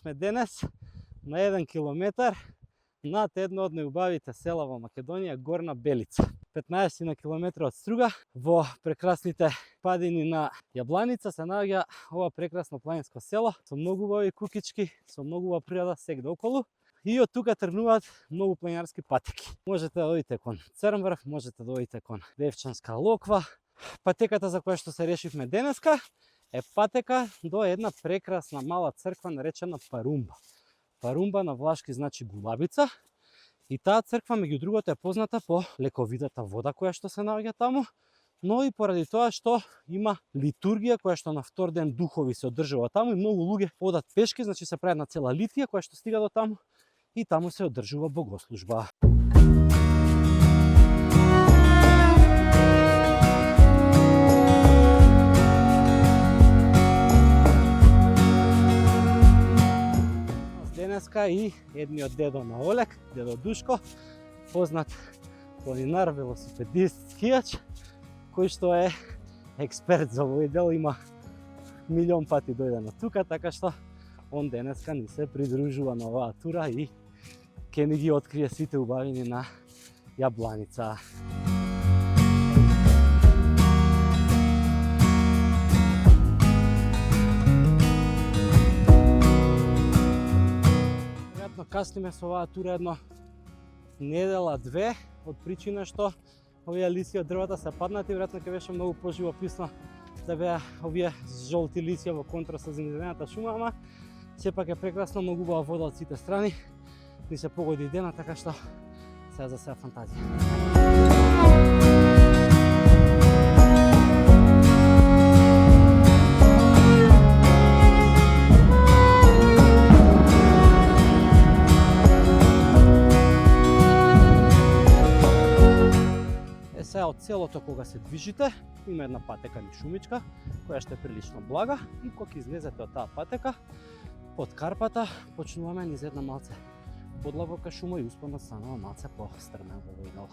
сме денес на 1 километар над едно од најубавите села во Македонија, Горна Белица. 15 на километри од Струга, во прекрасните падини на Јабланица се наоѓа ова прекрасно планинско село со многу убави кукички, со многу убава природа сегде околу. И од тука тргнуваат многу планинарски патеки. Можете да одите кон Црнврв, можете да одите кон Девчанска Локва. Патеката за која што се решивме денеска е патека до една прекрасна мала црква наречена Парумба. Парумба на влашки значи гулабица. И таа црква меѓу другото е позната по лековитата вода која што се наоѓа таму, но и поради тоа што има литургија која што на втор ден духови се одржува таму и многу луѓе одат пешки, значи се прави една цела литија која што стига до таму и таму се одржува богослужба. Денеска и едниот дедо на Олег, дедо Душко, познат планинар, велосипедист, скијач, кој што е експерт за овој дел, има милион пати дојде на тука, така што он денеска ни се придружува на оваа тура и ќе ни ги открие сите убавини на Јабланица. Касниме со оваа тура едно недела, две, од причина што овие лисија од дрвата се паднати, веројатно ќе беше многу поживописно да беа овие жолти лисија во контра со зелената шума, ама сепак е прекрасно, многу убава вода од сите страни, ни се погоди дена, така што сега за сега фантазија. Сега од селото кога се движите, има една патека низ шумичка, која што е прилично блага и кога излезете од таа патека, под Карпата, почнуваме низ една малце подлабока шума и успонот станува малце пострмен во овој дел.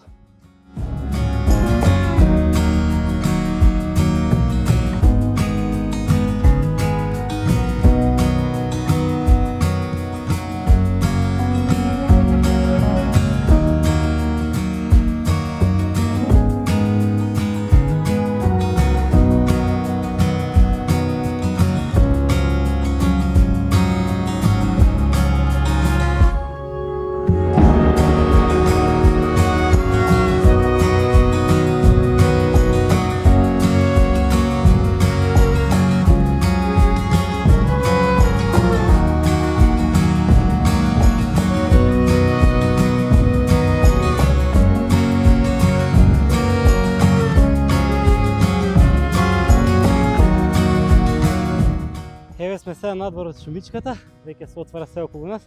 Сме сега надвор од шумичката, веќе се отвара се околу нас,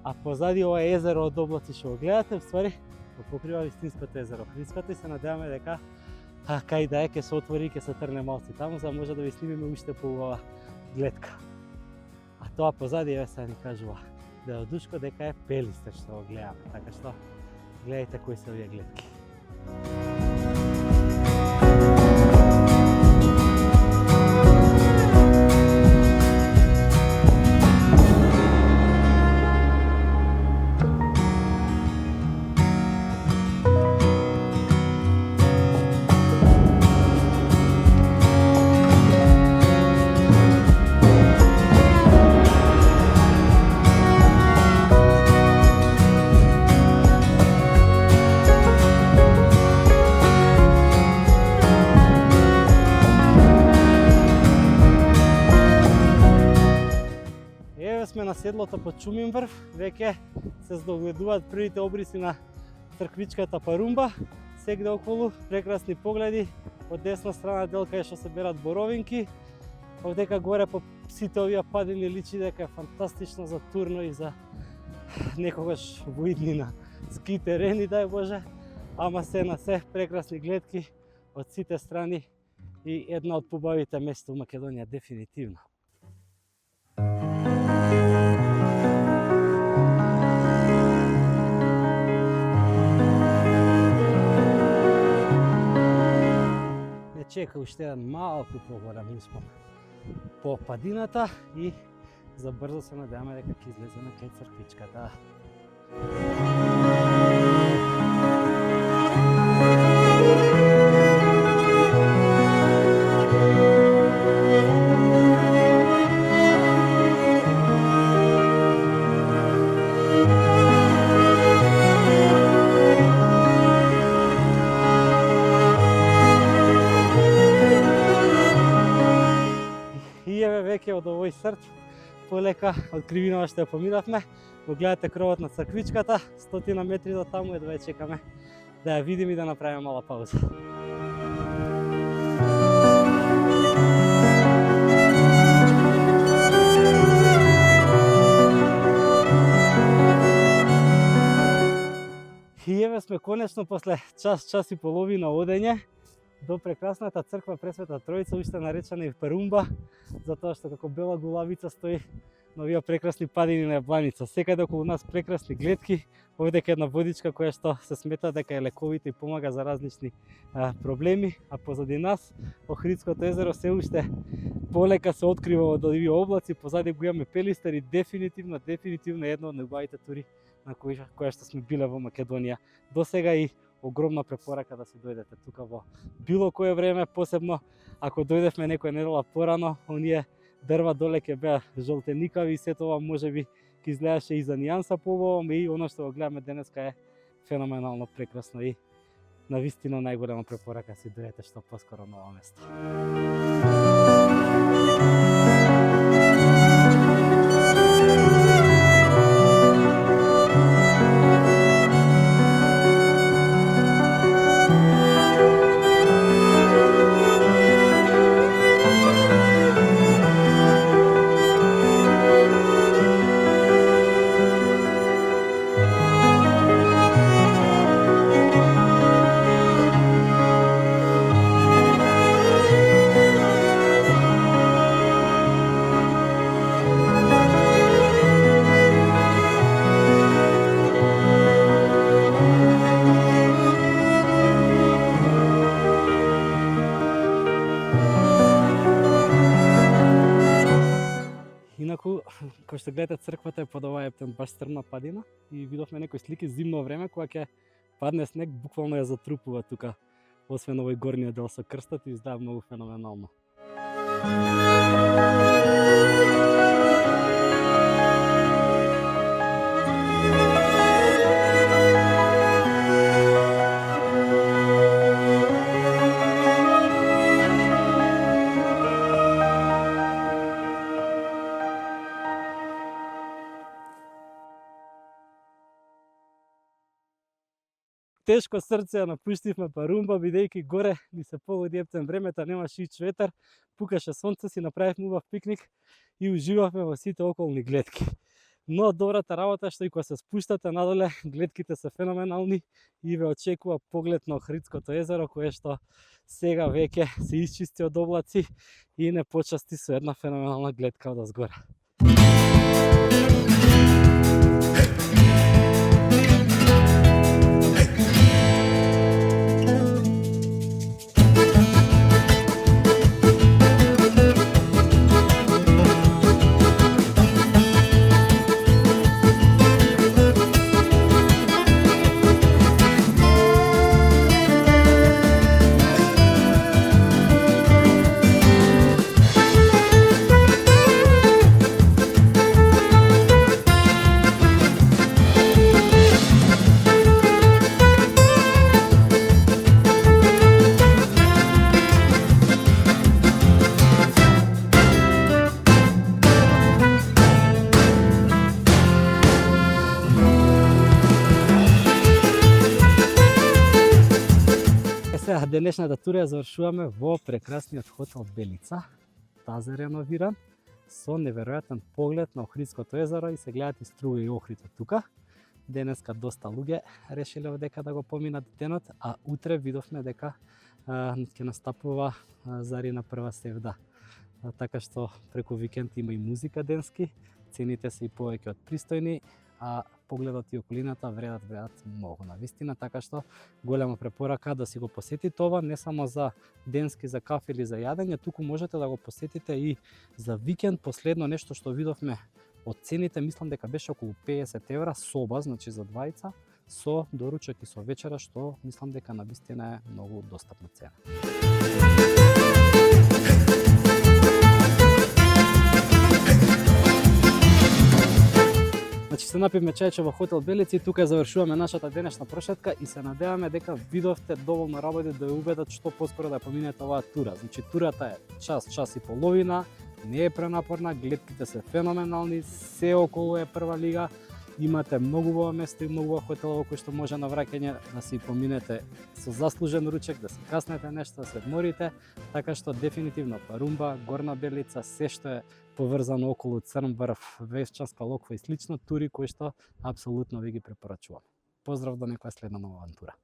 а позади ова езеро од облаци што го гледате, вствари го покрива вистинското езеро Охридското и се надеваме дека кај да е ќе се отвори и ќе се трне малци таму, за да може да ви снимиме уште поубава гледка. А тоа позади еве сега ни кажува дедо Душко дека е Пелистер што го гледаме, така што гледајте кои се овие гледки. Сме на седлото под Чуминврв, веќе се здогледуваат првите обриси на црквичката Парумба, сегде околу прекрасни погледи, од десна страна дел кај што се берат боровинки, овдека горе по сите овие падини личи дека е фантастично за турно и за некогаш во иднина ски терени, дај Боже, ама се на се прекрасни гледки од сите страни и една од побавите места во Македонија дефинитивно. чека уште еден малку поголем успон по падината и забрзо се надеваме дека ќе излеземе кај црквичката. И еве веќе од овој срт полека од кривинава што ја поминавме, го гледате кровот на црквичката, 100 метри до таму, едва ја чекаме да ја видиме и да направиме мала пауза. И еве сме конечно после час и половина одење до прекрасната црква Пресвета Троица, уште наречена и Перумба, затоа што како бела гулавица стои на овие прекрасни падини на Јабланица. Секаде околу нас прекрасни гледки, овде е една водичка која што се смета дека е лековита и помага за различни проблеми, а позади нас Охридското езеро се уште полека се открива од овие облаци, позади го имаме Пелистер и дефинитивно една од најубавите тури на која што сме биле во Македонија. До сега и огромна препорака да си дојдете тука во било кое време, посебно ако дојдевме некоја недела порано, оние дрва доле ќе беа жолтеникави и сето ова можеби ќе изгледаше и за нијанса побаво, и оно што го гледаме денеска е феноменално прекрасно и навистина најголема препорака си дојдете што поскоро на ова место. Инаку, кој што гледате црквата е под оваа ептен баш стрмна падина и видовме некои слики зимно време кога ќе падне снег, буквално ја затрупува тука, освен овој горниот дел со крстот и изгледа многу феноменално. Тешко срце ја напуштивме Перумба, бидејќи горе ни се погоди ептен времето, немаше ич ветер, пукаше сонце, си направивме убав пикник и уживавме во сите околни гледки. Но добрата работа е што и кога се спуштате надоле, гледките се феноменални и ве очекува поглед на Охридското езеро, кое што сега веќе се исчисти од облаци и не почасти со една феноменална гледка од озгора. Денешната тура ја завршуваме во прекрасниот хотел Белица. Таза реновиран, со неверојатен поглед на Охридското езеро и се гледат и Струга и Охрид од тука. Денеска доста луѓе решиле дека да го поминат денот, а утре видовме дека ќе настапува Зарина прва севда. Така што преку викенд има и музика денски, цените се и повеќе од пристојни, а погледот и околината вредат многу на вистина, така што голема препорака да си го посетите ова не само за денски, за кафе или за јадење, туку можете да го посетите и за викенд. Последно нешто што видовме од цените, мислам дека беше околу 50 евра соба, значи за двајца, со доручок и со вечера, што мислам дека на вистина е многу достапна цена. Значи се напивме чајче во хотел Белица и тука завршуваме нашата денешна прошетка и се надеваме дека видовте доволно работи да ја убедат што поскоро да поминете оваа тура. Значи турата е час и половина, не е пренапорна, гледките се феноменални, се околу е прва лига, имате многу убава место и многу убава хотел во кој што може на враќање да си поминете со заслужен ручек, да си каснете нешто, да се одморите, така што дефинитивно Парумба, Горна Белица, се што е поврзано околу Црн врв, Вешчанска локва и слично тури кои што апсолутно ви ги препорачувам. Поздрав до некоја следна нова авантура.